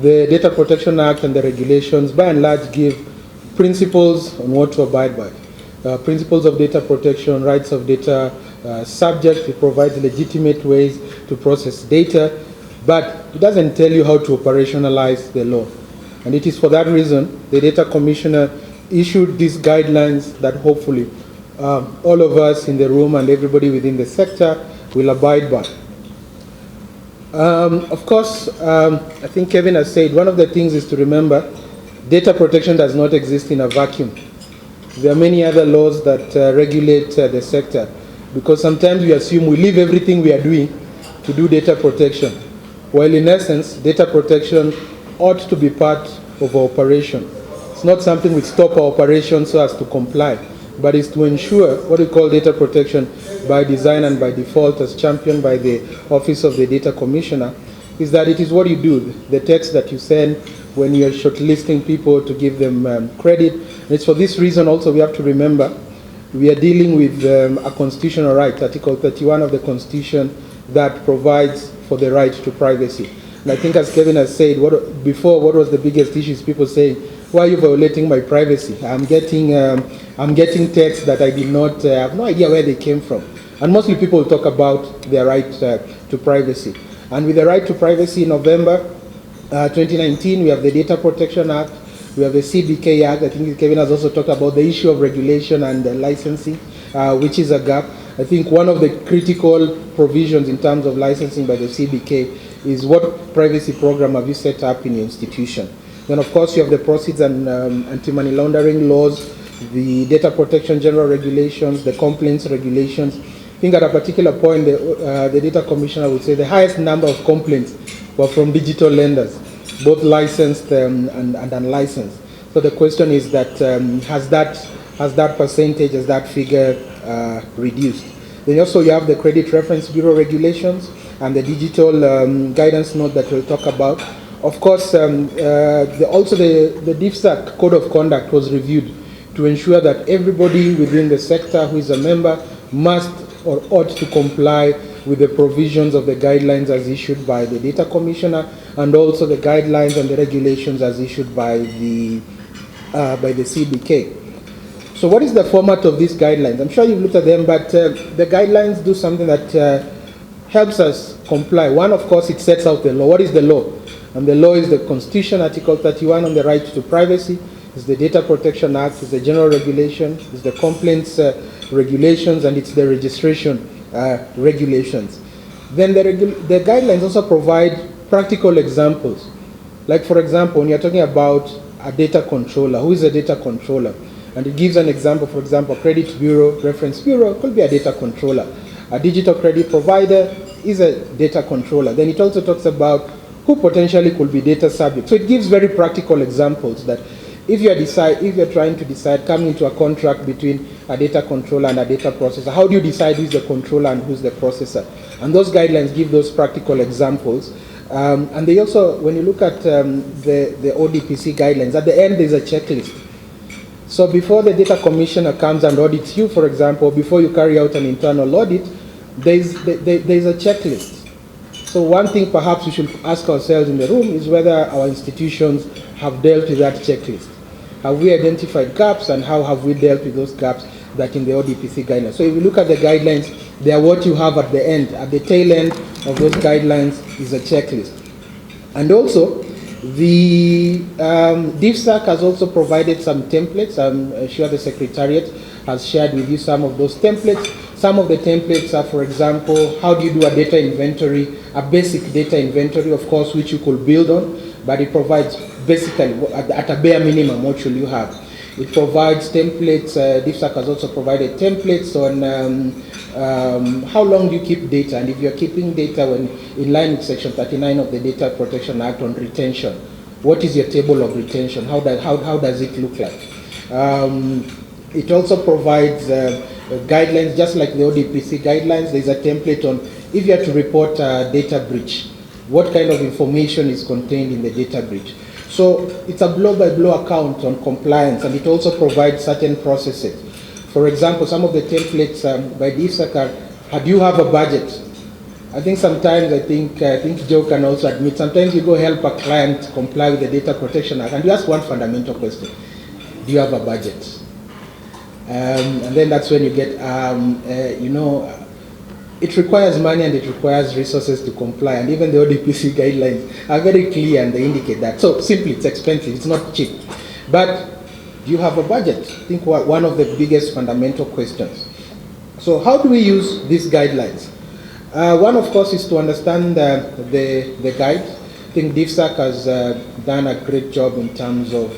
The Data Protection Act and the regulations, by and large, give principles on what to abide by. Principles of data protection, rights of data subject. It provides legitimate ways to process data, but it doesn't tell you how to operationalize the law. And it is for that reason the Data Commissioner issued these guidelines that hopefully all of us in the room and everybody within the sector will abide by. Of course, I think Kevin has said one of the things is to remember data protection does not exist in a vacuum. There are many other laws that regulate the sector, because sometimes we assume we leave everything we are doing to do data protection, while in essence, data protection ought to be part of our operation. It's not something we stop our operation so as to comply, but it's to ensure what we call data protection by design and by default, as championed by the Office of the Data Commissioner, is that it is what you do, the text that you send when you're shortlisting people to give them credit. And it's for this reason also we have to remember we are dealing with a constitutional right, Article 31 of the Constitution, that provides for the right to privacy. And I think, as Kevin has said, what was the biggest issue is people saying, why are you violating my privacy? I'm getting texts that I did not, I have no idea where they came from. And mostly people talk about their right to privacy. And with the right to privacy in November 2019, we have the Data Protection Act, we have the CBK Act. I think Kevin has also talked about the issue of regulation and licensing, which is a gap. I think one of the critical provisions in terms of licensing by the CBK is what privacy program have you set up in your institution. Then of course you have the proceeds and anti-money laundering laws, the data protection general regulations, the complaints regulations. I think at a particular point the data commissioner would say the highest number of complaints were from digital lenders, both licensed and unlicensed. So the question is that has that percentage, has that figure reduced? Then also you have the Credit Reference Bureau regulations and the digital guidance note that we'll talk about. Of course, also the DFSAC Code of Conduct was reviewed to ensure that everybody within the sector who is a member must or ought to comply with the provisions of the guidelines as issued by the Data Commissioner, and also the guidelines and the regulations as issued by the CBK. So what is the format of these guidelines? I'm sure you've looked at them, but the guidelines do something that helps us comply. One, of course, it sets out the law. What is the law? And the law is the Constitution, Article 31 on the right to privacy, it's the Data Protection Act, it's the general regulation, it's the complaints regulations, and it's the registration regulations. Then the guidelines also provide practical examples. Like, for example, when you're talking about a data controller, who is a data controller? And it gives an example, for example, Credit Bureau, Reference Bureau could be a data controller. A digital credit provider is a data controller. Then it also talks about who potentially could be data subjects. So it gives very practical examples that if you're trying to decide, coming into a contract between a data controller and a data processor, how do you decide who's the controller and who's the processor? And those guidelines give those practical examples. And they also, when you look at the ODPC guidelines, at the end there's a checklist. So before the data commissioner comes and audits you, for example, before you carry out an internal audit, there's a checklist. So one thing perhaps we should ask ourselves in the room is whether our institutions have dealt with that checklist. Have we identified gaps, and how have we dealt with those gaps that in the ODPC guidelines? So if you look at the guidelines, they are what you have at the end. At the tail end of those guidelines is a checklist. And also, the DFSAC has also provided some templates. I'm sure the Secretariat has shared with you some of those templates. Some of the templates are, for example, how do you do a data inventory, a basic data inventory, of course, which you could build on, but it provides basically, at a bare minimum, what should you have. It provides templates. DFSAC has also provided templates on how long do you keep data, and if you're keeping data when in line with Section 39 of the Data Protection Act on retention, what is your table of retention? How does it look like? It also provides guidelines, just like the ODPC guidelines. There's a template on if you have to report a data breach, what kind of information is contained in the data breach. So it's a blow-by-blow account on compliance, and it also provides certain processes. For example, some of the templates by DFSAC are, do you have a budget? I think sometimes, I think Joe can also admit, sometimes you go help a client comply with the Data Protection Act, and you ask one fundamental question: do you have a budget? And then that's when you get, it requires money and it requires resources to comply, and even the ODPC guidelines are very clear and they indicate that. So simply, it's expensive, it's not cheap. But do you have a budget? I think one of the biggest fundamental questions. So how do we use these guidelines? One, of course, is to understand the guide. I think DFSAC has done a great job in terms of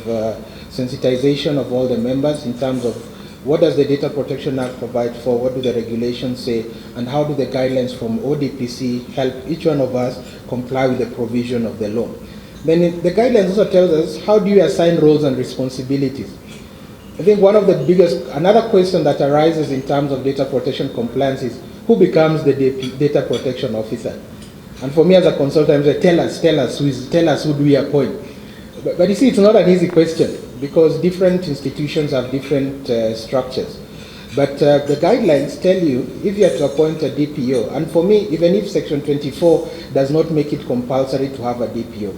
sensitization of all the members, in terms of what does the Data Protection Act provide for, what do the regulations say, and how do the guidelines from ODPC help each one of us comply with the provision of the law. Then the guidelines also tells us, how do you assign roles and responsibilities? I think one of the biggest, another question that arises in terms of data protection compliance is, who becomes the data protection officer? And for me as a consultant, I say, tell us who do we appoint? But you see, it's not an easy question, because different institutions have different structures. But the guidelines tell you if you have to appoint a DPO, and for me, even if Section 24 does not make it compulsory to have a DPO,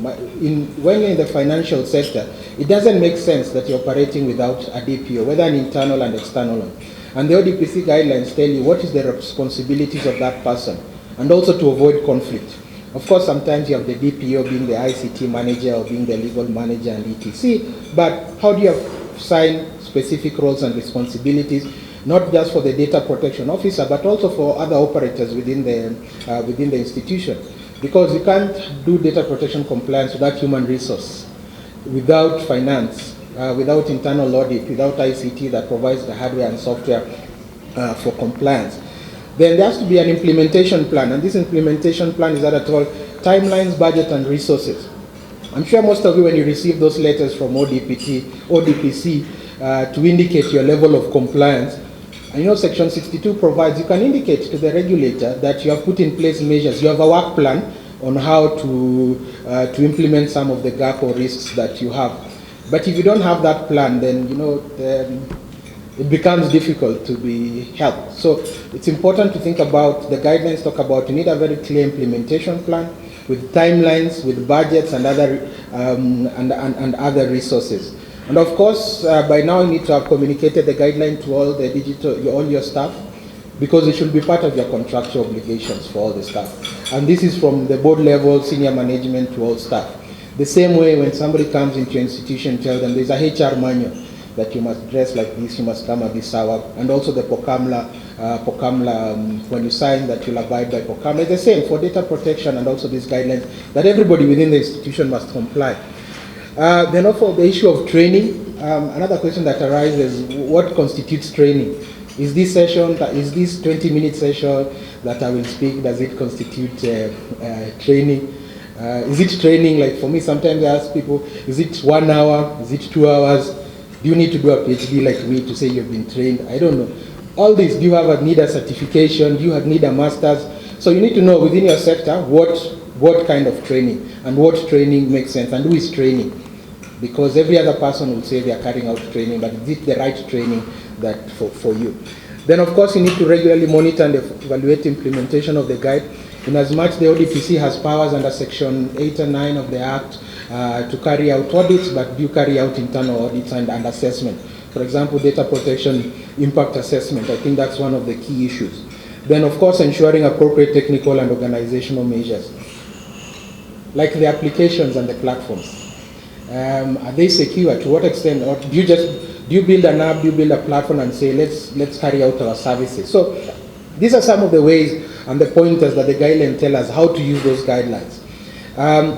when you're in the financial sector, it doesn't make sense that you're operating without a DPO, whether an internal and external one. And the ODPC guidelines tell you what is the responsibilities of that person, and also to avoid conflict. Of course, sometimes you have the DPO being the ICT manager or being the legal manager and etc. But how do you assign specific roles and responsibilities, not just for the data protection officer, but also for other operators within the institution? Because you can't do data protection compliance without human resource, without finance, without internal audit, without ICT that provides the hardware and software for compliance. Then there has to be an implementation plan, and this implementation plan is at all timelines, budget, and resources. I'm sure most of you, when you receive those letters from ODPC to indicate your level of compliance, and you know Section 62 provides, you can indicate to the regulator that you have put in place measures, you have a work plan on how to implement some of the gap or risks that you have. But if you don't have that plan, then it becomes difficult to be helped. So it's important to think about, the guidelines talk about, you need a very clear implementation plan with timelines, with budgets and other other resources. And of course, by now you need to have communicated the guideline to all your staff, because it should be part of your contractual obligations for all the staff. And this is from the board level, senior management, to all staff. The same way when somebody comes into your institution, tell them there's a HR manual that you must dress like this, you must come at this hour, and also the POCAMLA, when you sign that you'll abide by POCAMLA. It's the same for data protection and also these guidelines that everybody within the institution must comply. Then also the issue of training. Another question that arises, what constitutes training? Is this session, is this 20-minute session that I will speak, does it constitute training? Is it training, like for me, sometimes I ask people, is it 1 hour, is it 2 hours? Do you need to do a PhD like me to say you've been trained? I don't know. All this, do you need a certification? Do you need a master's? So you need to know within your sector what kind of training, and what training makes sense, and who is training. Because every other person will say they are carrying out training, but is it the right training that for you? Then of course you need to regularly monitor and evaluate implementation of the guide. In as much the ODPC has powers under Section 8 and 9 of the Act to carry out audits, but do carry out internal audits and assessment. For example, data protection impact assessment, I think that's one of the key issues. Then of course ensuring appropriate technical and organizational measures, like the applications and the platforms. Are they secure? To what extent? Or do you build an app, do you build a platform and say, let's carry out our services? So these are some of the ways and the pointers that the guidelines tell us how to use those guidelines.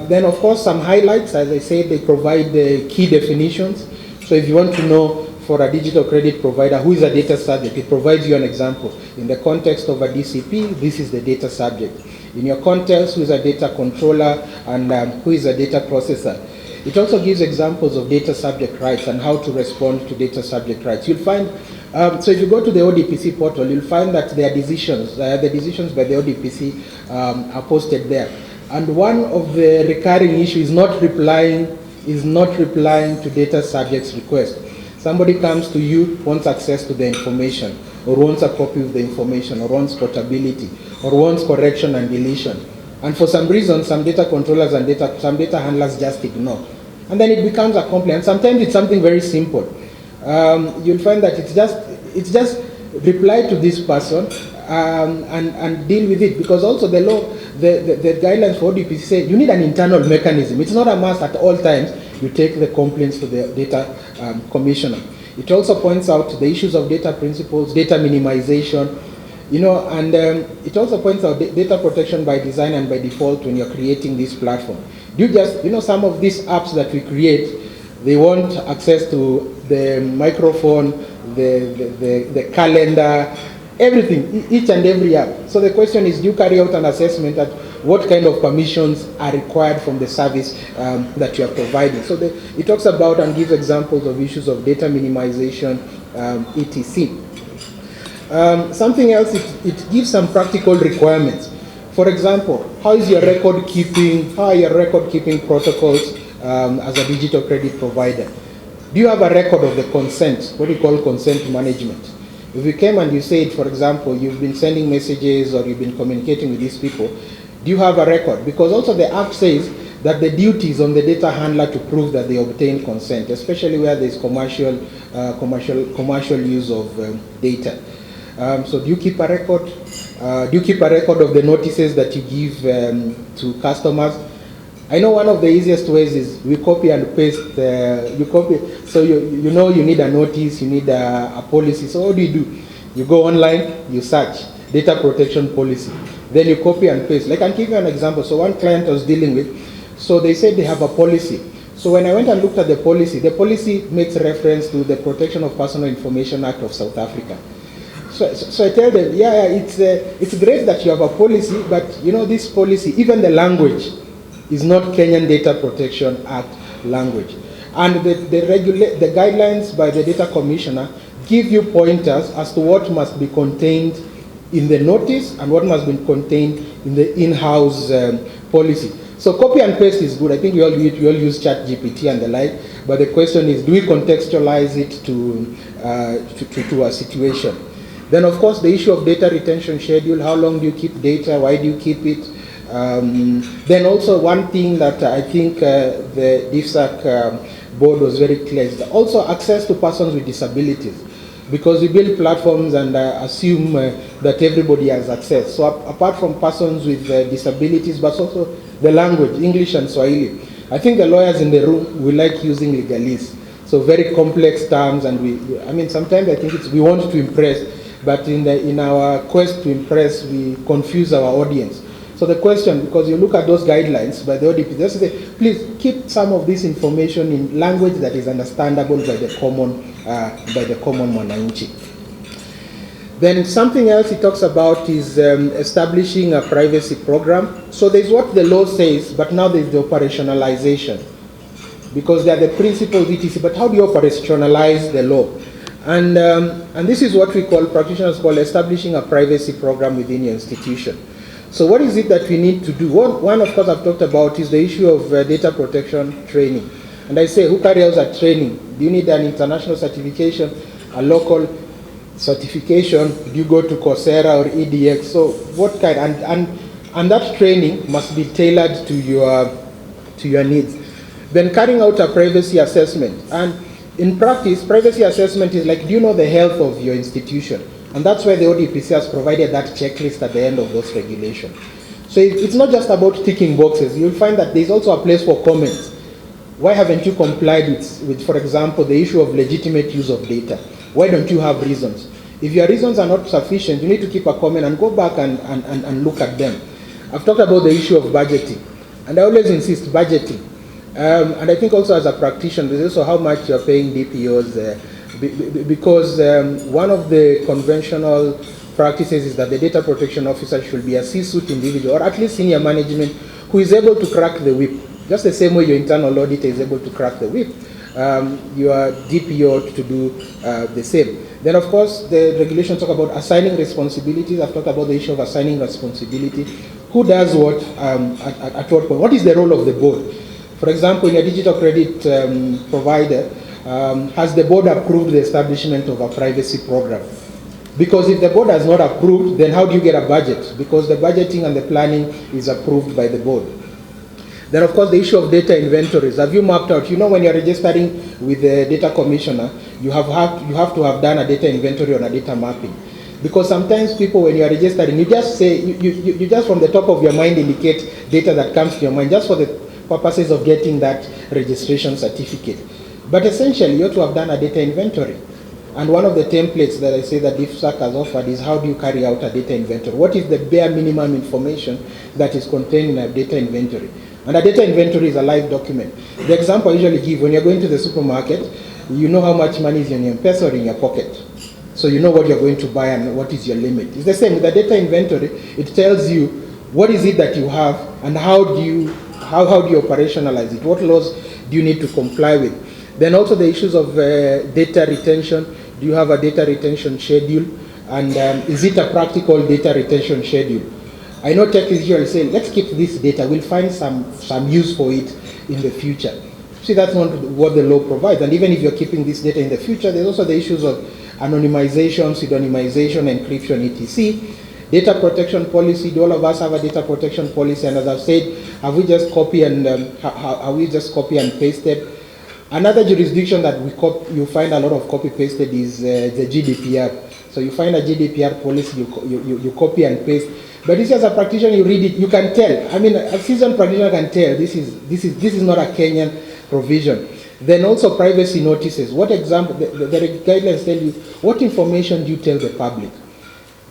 Then of course some highlights, as I said, they provide the key definitions. So if you want to know for a digital credit provider who is a data subject, it provides you an example. In the context of a DCP, this is the data subject. In your context, who is a data controller and who is a data processor. It also gives examples of data subject rights and how to respond to data subject rights. You'll find, so if you go to the ODPC portal, you'll find that there are decisions. The decisions by the ODPC are posted there. And one of the recurring issues is not replying to data subject's request. Somebody comes to you, wants access to the information. or wants a copy of the information, or wants portability, or wants correction and deletion. And for some reason, some data controllers and some data handlers just ignore. And then it becomes a complaint. And sometimes it's something very simple. You'll find that it's just reply to this person and deal with it, because also the law, the guidelines for ODPC say you need an internal mechanism. It's not a must at all times you take the complaints to the data commissioner. It also points out the issues of data principles, data minimization, and it also points out data protection by design and by default when you're creating this platform. You just, some of these apps that we create, they want access to the microphone, the calendar, everything, each and every app. So the question is, do you carry out an assessment at what kind of permissions are required from the service that you are providing? So it talks about and gives examples of issues of data minimization, etc. Something else, it gives some practical requirements. For example, how are your record keeping protocols as a digital credit provider? Do you have a record of the consent, what we call consent management? If you came and you said, for example, you've been sending messages or you've been communicating with these people, do you have a record? Because also the act says that the duty is on the data handler to prove that they obtain consent, especially where there's commercial use of data. So do you keep a record? Do you keep a record of the notices that you give to customers? I know one of the easiest ways is we copy and paste. You copy, so you know you need a notice, you need a policy. So what do? You go online, you search data protection policy, then you copy and paste. Like, I'll give you an example. So one client I was dealing with, so they said they have a policy. So when I went and looked at the policy makes reference to the Protection of Personal Information Act of South Africa. So I tell them, it's great that you have a policy, but this policy, even the language, is not Kenyan Data Protection Act language. And the guidelines by the data commissioner give you pointers as to what must be contained in the notice and what must be contained in the in-house policy. So copy and paste is good. I think we all use ChatGPT and the like, but the question is, do we contextualize it to a situation? Then of course the issue of data retention schedule, how long do you keep data, why do you keep it? Then also one thing that I think the DFSAC board was very clear is also access to persons with disabilities, because we build platforms and assume that everybody has access. So apart from persons with disabilities, but also the language, English and Swahili. I think the lawyers in the room, we like using legalese. So very complex terms, and sometimes I think we want to impress, but in our quest to impress, we confuse our audience. So the question, because you look at those guidelines by the ODP, they say, please keep some of this information in language that is understandable by the common mwananchi. Then something else it talks about is establishing a privacy program. So there's what the law says, but now there's the operationalization, because they are the principles etc. But how do you operationalize the law? And this is what we call, practitioners call, establishing a privacy program within your institution. So what is it that we need to do? One, of course, I've talked about is the issue of data protection training. And I say, who carries out that training? Do you need an international certification, a local certification? Do you go to Coursera or EDX? So what kind? And that training must be tailored to your needs. Then carrying out a privacy assessment. And in practice, privacy assessment is like, do you know the health of your institution? And that's why the ODPC has provided that checklist at the end of those regulations. So it's not just about ticking boxes. You'll find that there's also a place for comments. Why haven't you complied with, for example, the issue of legitimate use of data? Why don't you have reasons? If your reasons are not sufficient, you need to keep a comment and go back and look at them. I've talked about the issue of budgeting. And I always insist, budgeting. And I think also as a practitioner, there's also how much you're paying DPOs because one of the conventional practices is that the data protection officer should be a C-suite individual, or at least senior management, who is able to crack the whip. Just the same way your internal auditor is able to crack the whip, your DPO to do the same. Then of course the regulations talk about assigning responsibilities. I've talked about the issue of assigning responsibility. Who does what at what point? What is the role of the board? For example, in a digital credit provider, has the board approved the establishment of a privacy program? Because if the board has not approved, then how do you get a budget? Because the budgeting and the planning is approved by the board. Then of course the issue of data inventories. Have you mapped out? You know, when you're registering with the data commissioner, you have to have done a data inventory on a data mapping. Because sometimes people, when you are registering, you just say, you just from the top of your mind indicate data that comes to your mind just for the purposes of getting that registration certificate. But essentially you ought to have done a data inventory. And one of the templates that I say that DFSAC has offered is how do you carry out a data inventory? What is the bare minimum information that is contained in a data inventory? And a data inventory is a live document. The example I usually give, when you're going to the supermarket, you know how much money is in your M-Pesa or in your pocket. So you know what you're going to buy and what is your limit. It's the same with the data inventory. It tells you what is it that you have and how do you operationalize it? What laws do you need to comply with? Then also the issues of data retention. Do you have a data retention schedule? And is it a practical data retention schedule? I know tech is usually saying, let's keep this data, we'll find some use for it in the future. See, that's not what the law provides. And even if you're keeping this data in the future, there's also the issues of anonymization, pseudonymization, encryption, etc. Data protection policy, do all of us have a data protection policy? And as I've said, have we just copy and pasted? Another jurisdiction that you find a lot of copy pasted is the GDPR. So you find a GDPR policy, you copy and paste. But this, as a practitioner, you read it, you can tell. I mean, a seasoned practitioner can tell this is not a Kenyan provision. Then also privacy notices. What example, the guidelines tell you, what information do you tell the public?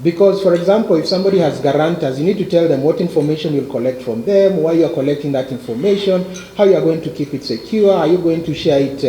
Because, for example, if somebody has guarantors, you need to tell them what information you'll collect from them, why you're collecting that information, how you're going to keep it secure, are you going to share it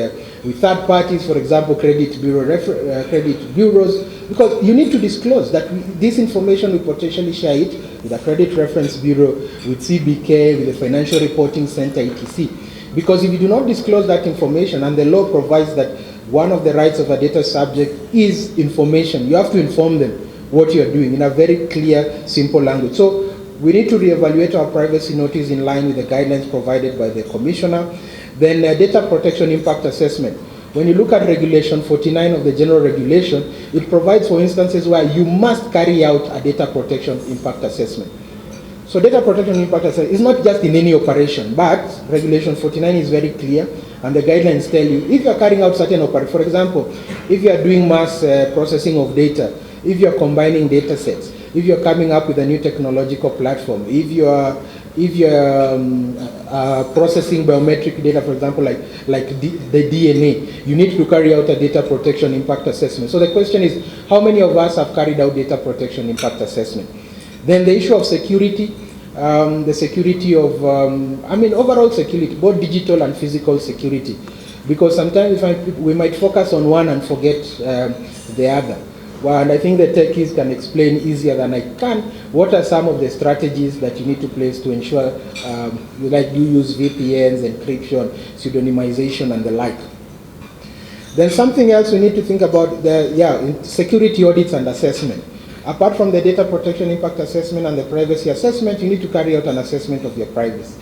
with third parties, for example, credit bureaus, because you need to disclose that this information we potentially share it with a credit reference bureau, with CBK, with the Financial Reporting Center, etc. Because if you do not disclose that information, and the law provides that one of the rights of a data subject is information, you have to inform them what you're doing in a very clear, simple language. So we need to reevaluate our privacy notice in line with the guidelines provided by the commissioner. Then data protection impact assessment. When you look at regulation 49 of the general regulation, it provides for instances where you must carry out a data protection impact assessment. So data protection impact assessment is not just in any operation, but regulation 49 is very clear, and the guidelines tell you if you're carrying out certain operations, for example, if you are doing mass processing of data, if you're combining data sets, if you're coming up with a new technological platform, if you're processing biometric data, for example, like the DNA, you need to carry out a data protection impact assessment. So the question is, how many of us have carried out data protection impact assessment? Then the issue of security, the security of, overall security, both digital and physical security. Because sometimes we might focus on one and forget the other. Well, and I think the techies can explain easier than I can what are some of the strategies that you need to place to ensure like you use VPNs, encryption, pseudonymization, and the like. Then something else we need to think about, security audits and assessment. Apart from the data protection impact assessment and the privacy assessment, you need to carry out an assessment of your privacy,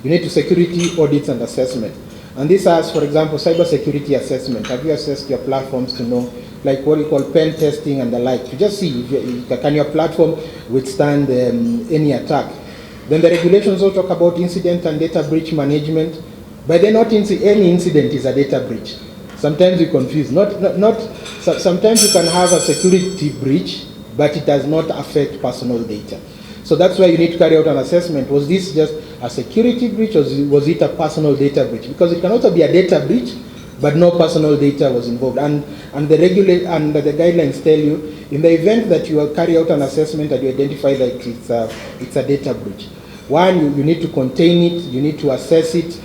you need to security audits and assessment. And this has, for example, cyber security assessment. Have you assessed your platforms to know, like what you call pen testing and the like, to just see if can your platform withstand any attack. Then the regulations also talk about incident and data breach management, but then not any incident is a data breach. Sometimes you confuse. Sometimes you can have a security breach, but it does not affect personal data. So that's why you need to carry out an assessment. Was this just a security breach, or was it a personal data breach? Because it can also be a data breach, but no personal data was involved. And the guidelines tell you, in the event that you carry out an assessment and you identify that it's a data breach, one, you need to contain it, you need to assess it,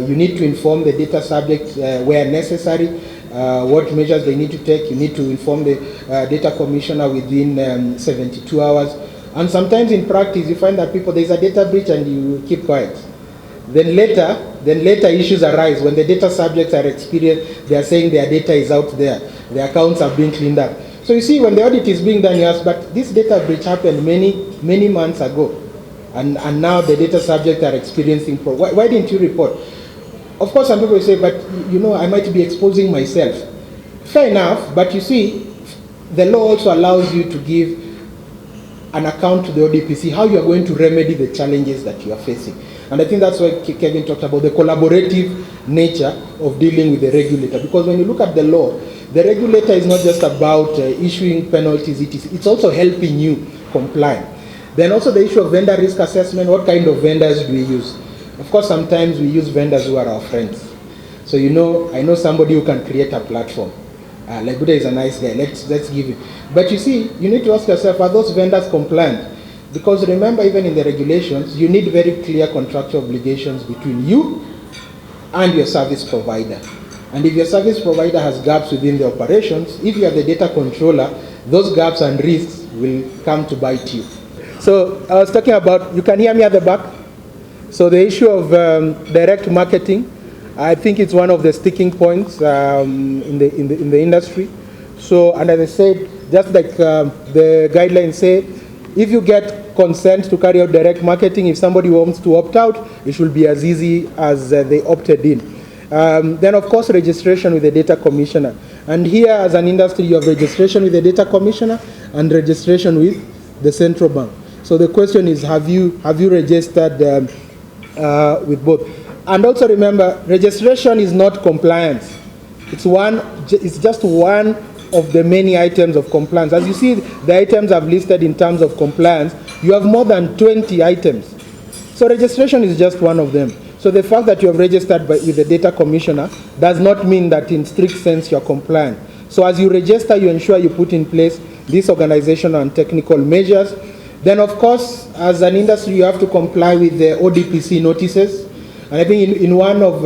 you need to inform the data subject where necessary, what measures they need to take. You need to inform the data commissioner within 72 hours. And sometimes in practice, you find that there's a data breach and you keep quiet. Then later issues arise when the data subjects are experienced, they are saying their data is out there, their accounts have been cleaned up. So you see, when the audit is being done, you ask, but this data breach happened many months ago. And now the data subjects are experiencing problems. Why didn't you report? Of course, some people say, but I might be exposing myself. Fair enough, but you see, the law also allows you to give an account to the ODPC, how you are going to remedy the challenges that you are facing. And I think that's why Kevin talked about the collaborative nature of dealing with the regulator. Because when you look at the law, the regulator is not just about issuing penalties, it's also helping you comply. Then also the issue of vendor risk assessment, what kind of vendors do we use? Of course, sometimes we use vendors who are our friends. So I know somebody who can create a platform. Like Buddha is a nice guy, let's give him. But you see, you need to ask yourself, are those vendors compliant? Because remember, even in the regulations, you need very clear contractual obligations between you and your service provider. And if your service provider has gaps within the operations, if you are the data controller, those gaps and risks will come to bite you. So I was talking about, you can hear me at the back? So the issue of direct marketing, I think it's one of the sticking points in the industry. So, and as I said, just like the guidelines say, if you get consent to carry out direct marketing, if somebody wants to opt out, it should be as easy as they opted in. Then, of course, registration with the data commissioner. And here, as an industry, you have registration with the data commissioner and registration with the central bank. So the question is, have you registered with both? And also remember, registration is not compliance. It's just one of the many items of compliance. As you see, the items I've listed in terms of compliance, you have more than 20 items. So registration is just one of them. So the fact that you have registered with the data commissioner does not mean that in strict sense you're compliant. So as you register, you ensure you put in place these organizational and technical measures. Then, of course, as an industry, you have to comply with the ODPC notices. And I think in one of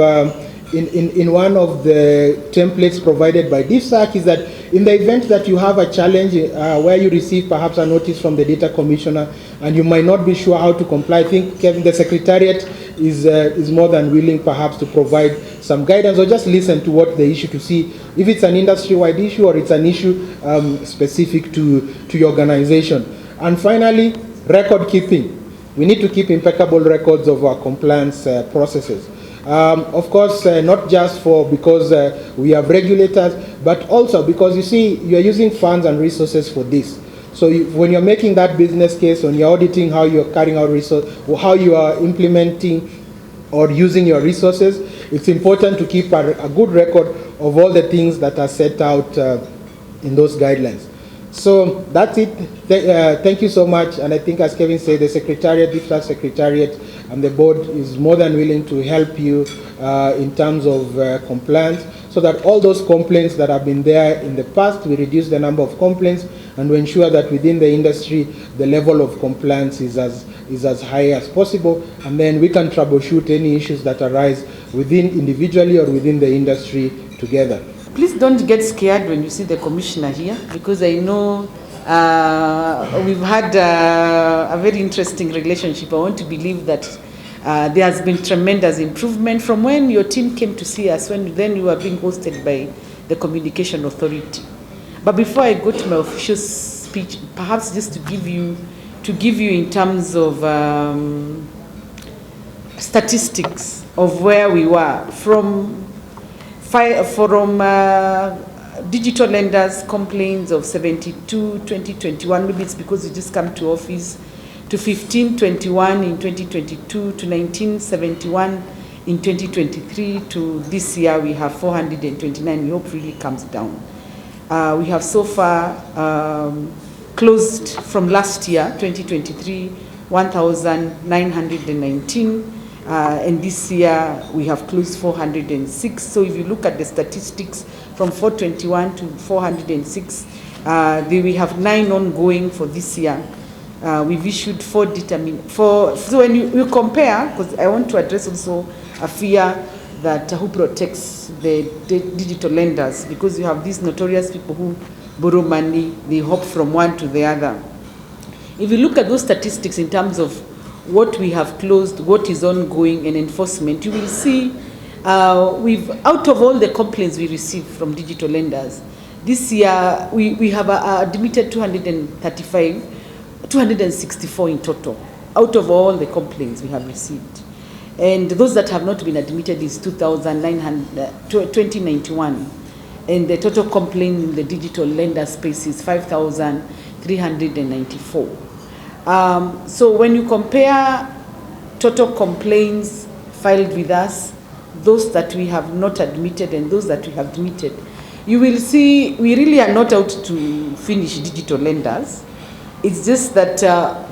the templates provided by DFSAC is that in the event that you have a challenge where you receive perhaps a notice from the data commissioner and you might not be sure how to comply, I think, Kevin, the secretariat is more than willing perhaps to provide some guidance or just listen to what the issue to see if it's an industry-wide issue or it's an issue specific to your organization. And finally, record keeping. We need to keep impeccable records of our compliance processes. Of course, not just because we have regulators, but also because you see, you're using funds and resources for this. So when you're making that business case, when you're auditing how you're carrying out resource, or how you are implementing or using your resources, it's important to keep a good record of all the things that are set out in those guidelines. So that's it. Thank you so much. And I think, as Kevin said, the Secretariat, DFSAC Secretariat, and the board is more than willing to help you in terms of compliance, so that all those complaints that have been there in the past, we reduce the number of complaints and we ensure that within the industry, the level of compliance is as high as possible. And then we can troubleshoot any issues that arise within individually or within the industry together. Please don't get scared when you see the commissioner here, because I know we've had a very interesting relationship. I want to believe that there has been tremendous improvement from when your team came to see us, when then you were being hosted by the Communication Authority. But before I go to my official speech, perhaps just to give you in terms of statistics of where we were from digital lenders complaints of 72 2021, maybe it's because you just come to office, to 1521 in 2022, to 1971 in 2023, to this year we have 429. We hope really comes down. We have so far closed from last year, 2023, 1,919. And this year we have closed 406. So if you look at the statistics from 421 to 406, we have 9 ongoing for this year. We've issued 4 so when you compare, because I want to address also a fear that who protects the digital lenders, because you have these notorious people who borrow money, they hop from one to the other. If you look at those statistics in terms of what we have closed, what is ongoing, and enforcement, you will see out of all the complaints we receive from digital lenders, this year we have admitted 264 in total, out of all the complaints we have received. And those that have not been admitted is 2,991. and the total complaint in the digital lender space is 5,394. So when you compare total complaints filed with us, those that we have not admitted and those that we have admitted, you will see we really are not out to finish digital lenders. It's just that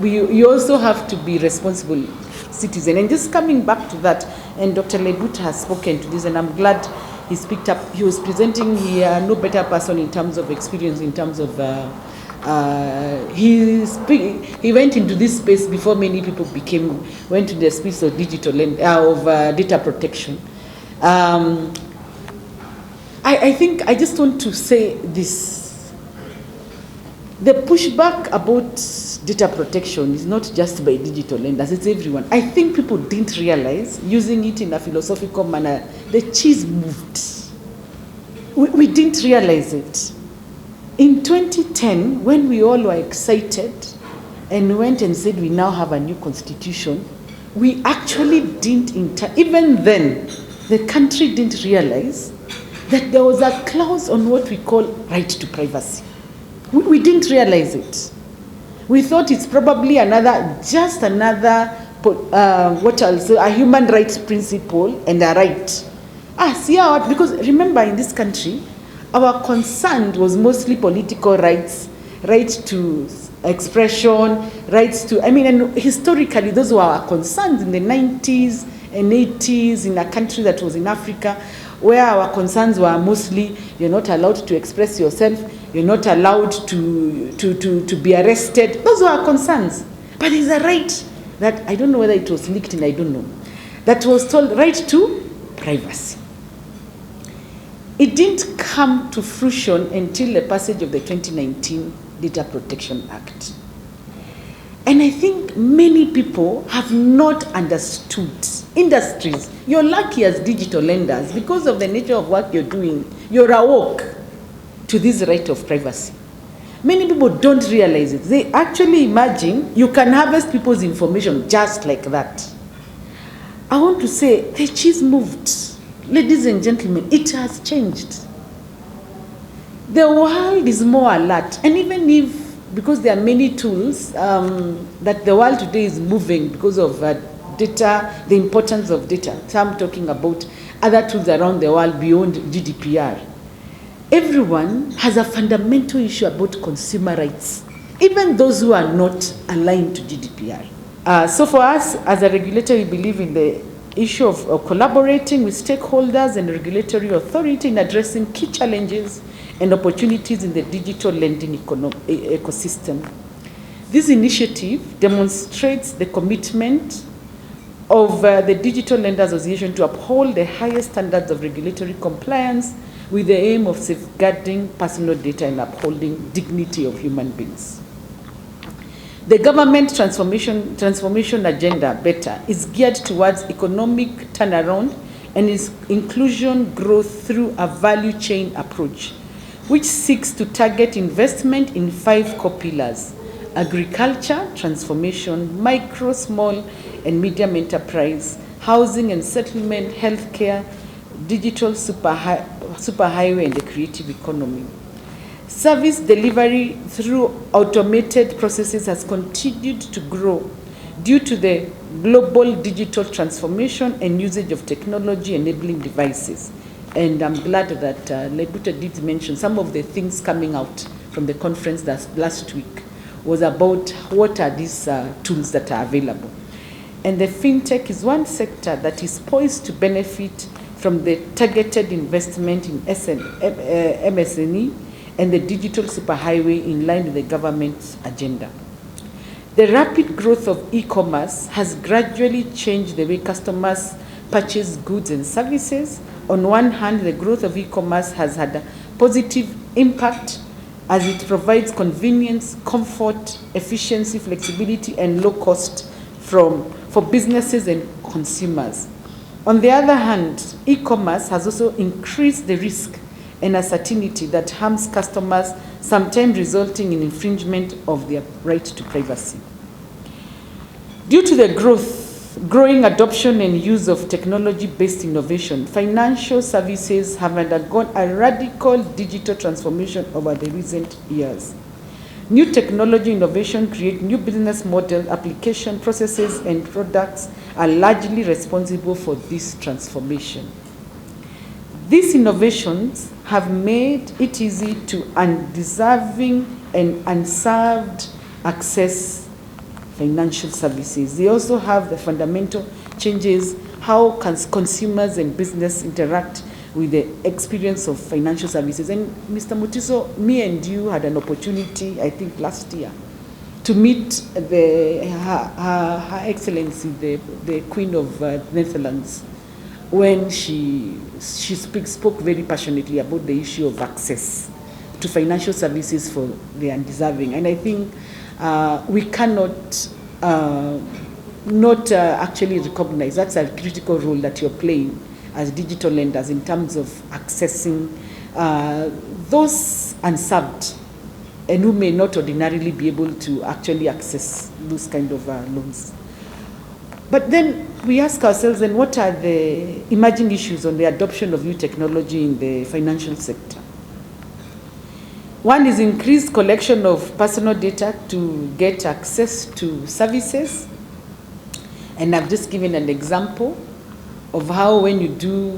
you also have to be responsible citizen. And just coming back to that, and Dr. Lebut has spoken to this, and I'm glad he speaked up. He was presenting here, no better person in terms of experience, in terms of he went into this space before many people went to the space of digital data protection. I think I just want to say this. The pushback about data protection is not just by digital lenders, it's everyone. I think people didn't realize, using it in a philosophical manner, the cheese moved. We didn't realize it. In 2010, when we all were excited and went and said we now have a new constitution, we actually didn't, even then, the country didn't realize that there was a clause on what we call right to privacy. We didn't realize it. We thought it's probably just another, what I'll say, a human rights principle and a right. Because remember, in this country, our concern was mostly political rights, rights to expression, rights to, and historically, those were our concerns in the 90s and 80s in a country that was in Africa, where our concerns were mostly, you're not allowed to express yourself, you're not allowed to be arrested. Those were our concerns. But there's a right that, I don't know whether it was leaked in, I don't know, that was told right to privacy. It didn't come to fruition until the passage of the 2019 Data Protection Act. And I think many people have not understood. Industries, you're lucky as digital lenders because of the nature of work you're doing. You're awoke to this right of privacy. Many people don't realize it. They actually imagine you can harvest people's information just like that. I want to say the cheese moved. Ladies and gentlemen, it has changed. The world is more alert. And even if, because there are many tools that the world today is moving because of data, the importance of data. Some talking about other tools around the world beyond GDPR. Everyone has a fundamental issue about consumer rights, even those who are not aligned to GDPR. So for us, as a regulator, we believe in the issue of collaborating with stakeholders and regulatory authority in addressing key challenges and opportunities in the digital lending ecosystem. This initiative demonstrates the commitment of the Digital Lender Association to uphold the highest standards of regulatory compliance with the aim of safeguarding personal data and upholding dignity of human beings. The government transformation agenda, BETA, is geared towards economic turnaround and its inclusion growth through a value chain approach, which seeks to target investment in 5 core pillars: agriculture, transformation, micro, small, and medium enterprise, housing and settlement, healthcare, digital superhighway, and the creative economy. Service delivery through automated processes has continued to grow due to the global digital transformation and usage of technology enabling devices. And I'm glad that Lebuta did mention some of the things coming out from the conference last week was about what are these tools that are available. And the fintech is one sector that is poised to benefit from the targeted investment in MSME and the digital superhighway in line with the government's agenda. The rapid growth of e-commerce has gradually changed the way customers purchase goods and services. On one hand, the growth of e-commerce has had a positive impact as it provides convenience, comfort, efficiency, flexibility, and low cost for businesses and consumers. On the other hand, e-commerce has also increased the risk and uncertainty that harms customers, sometimes resulting in infringement of their right to privacy. Due to the growth Growing adoption and use of technology-based innovation. Financial services have undergone a radical digital transformation over the recent years. New technology innovation create new business model, application, processes, and products are largely responsible for this transformation. These innovations have made it easy to undeserving and unserved access financial services. They also have the fundamental changes how consumers and business interact with the experience of financial services. And Mr. Mutiso, me and you had an opportunity, I think last year, to meet Her Excellency, the Queen of Netherlands, when she spoke very passionately about the issue of access to financial services for the undeserving. And I think we cannot not actually recognize that's a critical role that you're playing as digital lenders in terms of accessing those unserved and who may not ordinarily be able to actually access those kind of loans. But then we ask ourselves, then what are the emerging issues on the adoption of new technology in the financial sector? One is increased collection of personal data to get access to services. And I've just given an example of how when you do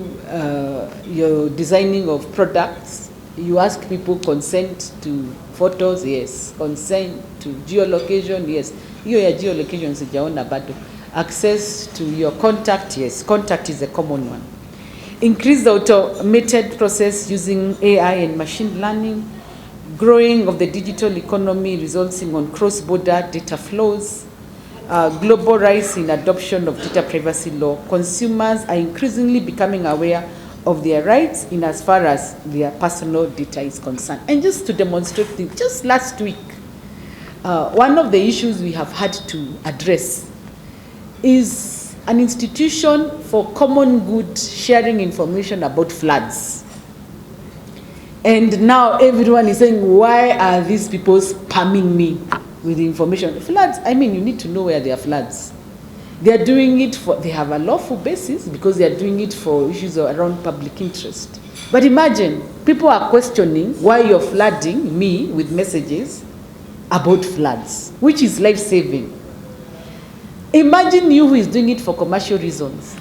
your designing of products, you ask people consent to photos, yes. Consent to geolocation, yes. Hiyo ya geolocation sijaona bado. Access to your contact, yes. Contact is a common one. Increase the automated process using AI and machine learning. Growing of the digital economy resulting on cross-border data flows. Global rise in adoption of data privacy law. Consumers are increasingly becoming aware of their rights in as far as their personal data is concerned. And just to demonstrate this, just last week, one of the issues we have had to address is an institution for common good sharing information about floods. And now everyone is saying, why are these people spamming me with information? Floods, I mean, you need to know where there are floods. They are doing it for, they have a lawful basis because they are doing it for issues around public interest. But imagine, people are questioning why you're flooding me with messages about floods, which is life-saving. Imagine you who is doing it for commercial reasons.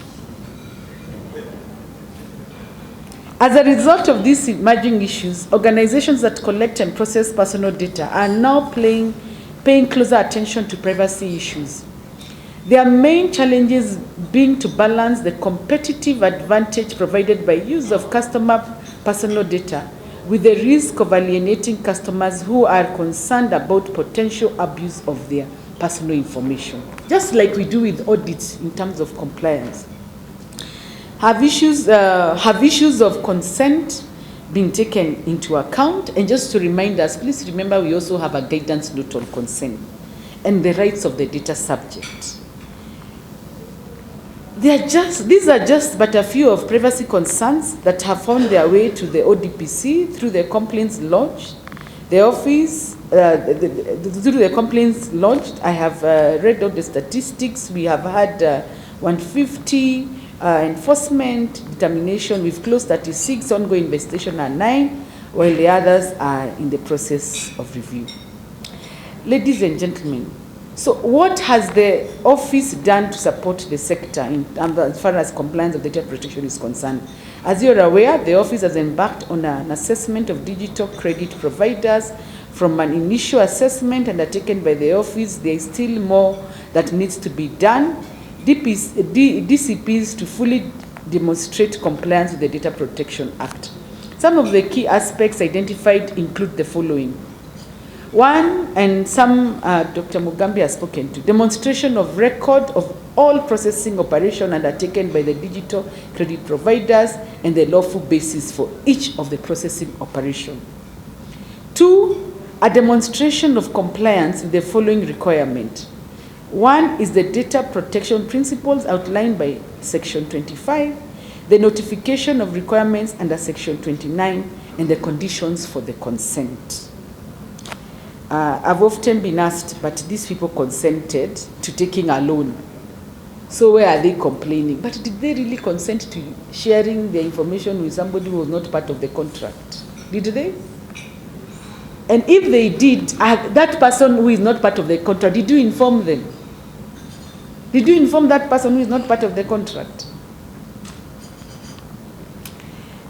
As a result of these emerging issues, organizations that collect and process personal data are now paying closer attention to privacy issues. Their main challenges being to balance the competitive advantage provided by use of customer personal data with the risk of alienating customers who are concerned about potential abuse of their personal information. Just like we do with audits in terms of compliance. Have issues of consent been taken into account? And just to remind us, please remember we also have a guidance note on consent and the rights of the data subject. These are just but a few of privacy concerns that have found their way to the ODPC through the complaints lodged. The office, through the complaints lodged, I have read out the statistics. We have had 150 enforcement determination. We've closed 36, ongoing investigation are 9, while the others are in the process of review. Ladies and gentlemen, so what has the office done to support the sector as far as compliance of data protection is concerned? As you're aware, the office has embarked on an assessment of digital credit providers. From an initial assessment undertaken by the office, there is still more that needs to be done. DCPs to fully demonstrate compliance with the Data Protection Act. Some of the key aspects identified include the following. One, and some Dr. Mugambi has spoken to, demonstration of record of all processing operation undertaken by the digital credit providers and the lawful basis for each of the processing operation. Two, a demonstration of compliance with the following requirement. One is the data protection principles outlined by Section 25, the notification of requirements under Section 29, and the conditions for the consent. I've often been asked, but these people consented to taking a loan. So where are they complaining? But did they really consent to sharing their information with somebody who was not part of the contract? Did they? And if they did, that person who is not part of the contract, did you inform them? Did you inform that person who is not part of the contract?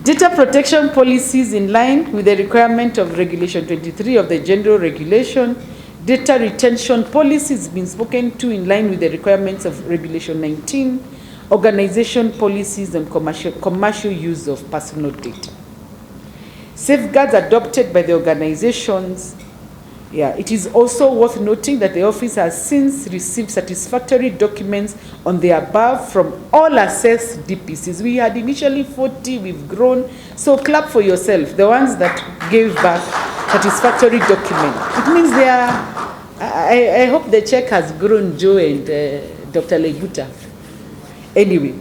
Data protection policies in line with the requirement of Regulation 23 of the General Regulation. Data retention policies been spoken to in line with the requirements of Regulation 19. Organization policies and commercial use of personal data. Safeguards adopted by the organizations. It is also worth noting that the office has since received satisfactory documents on the above from all assessed DPCs. We had initially 40, we've grown. So clap for yourself, the ones that gave back satisfactory document. It means they are, I hope the check has grown, Joe and Dr. Leguta. Anyway,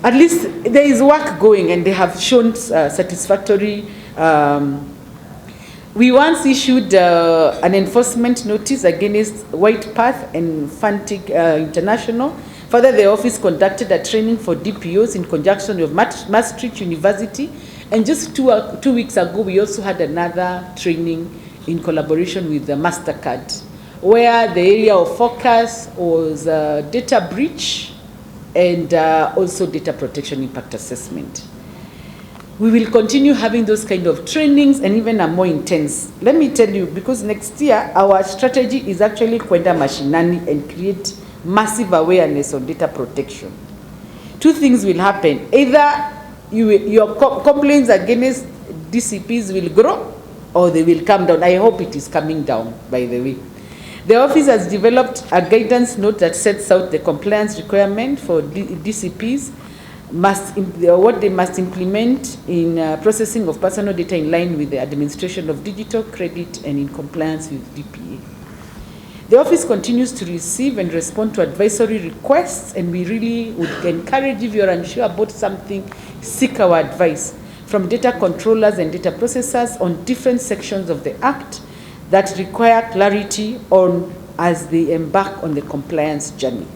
at least there is work going and they have shown satisfactory. We once issued an enforcement notice against White Path and Fantic International. Further, the office conducted a training for DPOs in conjunction with Maastricht University. And just two weeks ago, we also had another training in collaboration with the MasterCard, where the area of focus was data breach and also data protection impact assessment. We will continue having those kind of trainings and even a more intense. Let me tell you, because next year, our strategy is actually kwenda mashinani and create massive awareness on data protection. Two things will happen. Either your complaints against DCPs will grow or they will come down. I hope it is coming down, by the way. The office has developed a guidance note that sets out the compliance requirement for DCPs, what they must implement in processing of personal data in line with the administration of digital credit and in compliance with DPA. The office continues to receive and respond to advisory requests, and we really would encourage, if you're unsure about something, seek our advice from data controllers and data processors on different sections of the Act that require clarity on as they embark on the compliance journey.